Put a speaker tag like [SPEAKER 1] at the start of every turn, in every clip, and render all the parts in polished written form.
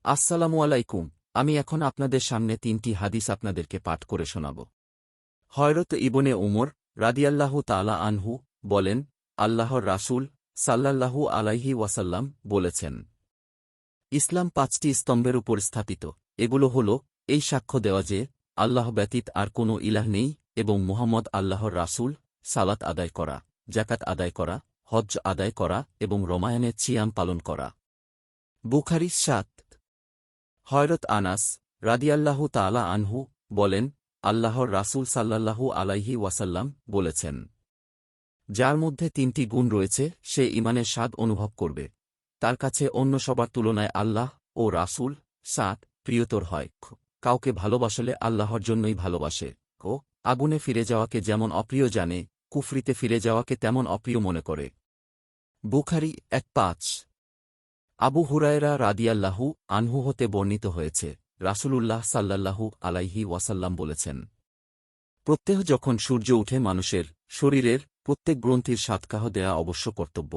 [SPEAKER 1] আসসালামু আলাইকুম। আমি এখন আপনাদের সামনে ৩টি হাদিস আপনাদেরকে পাঠ করে শোনাব। হযরত ইবনে উমর রাদিয়াল্লাহু তাআলা আনহু বলেন, আল্লাহর রাসূল সাল্লাল্লাহু আলাইহি ওয়াসাল্লাম বলেছেন, ইসলাম ৫টি স্তম্ভের উপর স্থাপিত। এগুলো হল এই সাক্ষ্য দেওয়া যে আল্লাহ ব্যতীত আর কোনো ইলাহ নেই এবং মুহাম্মদ আল্লাহর রাসূল, সালাত আদায় করা, যাকাত আদায় করা, হজ্জ আদায় করা এবং রমায়ানের ছিয়াম পালন করা। বুখারী ৭। হযরত আনাস রাদিয়াল্লাহু তাআলা আনহু বলেন, আল্লাহর রাসূল সাল্লাল্লাহু আলাইহি ওয়াসাল্লাম বলেছেন, যার মধ্যে ৩টি গুণ রয়েছে সে ঈমানের স্বাদ অনুভব করবে। তার কাছে অন্য সবার তুলনায় আল্লাহ ও রাসূল প্রিয়তর হয়। কাউকে ভালোবাসলে আল্লাহর জন্যই ভালোবাসে। আগুনে ফিরে যাওয়াকে যেমন অপ্রিয় জানে, কুফরিতে ফিরে যাওয়াকে তেমন অপ্রিয় মনে করে। বুখারী ১৫। আবু হুরায়রা রাদিয়াল্লাহু আনহু হতে বর্ণিত হয়েছে, রাসূলুল্লাহ সাল্লাল্লাহু আলাইহি ওয়াসাল্লাম বলেছেন, প্রত্যহ যখন সূর্য উঠে মানুষের শরীরের প্রত্যেক গ্রন্থির সাদকাহ দেয়া অবশ্য কর্তব্য।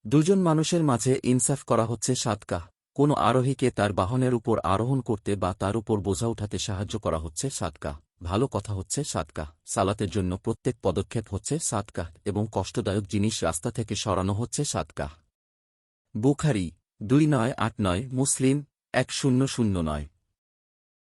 [SPEAKER 1] দুজন মানুষের মাঝে ইনসাফ করা হচ্ছে সাদকাহ। কোনো আরোহীকে তার বাহনের উপর আরোহণ করতে বা তার উপর বোঝা উঠাতে সাহায্য করা হচ্ছে সাদকাহ। ভালো কথা হচ্ছে সাদকাহ। সালাতের জন্য প্রত্যেক পদক্ষেপ হচ্ছে সাদকাহ এবং কষ্টদায়ক জিনিস রাস্তা থেকে সরানো হচ্ছে সাদকাহ। বুখারী ২৯৮৯, মুসলিম ১০০৯।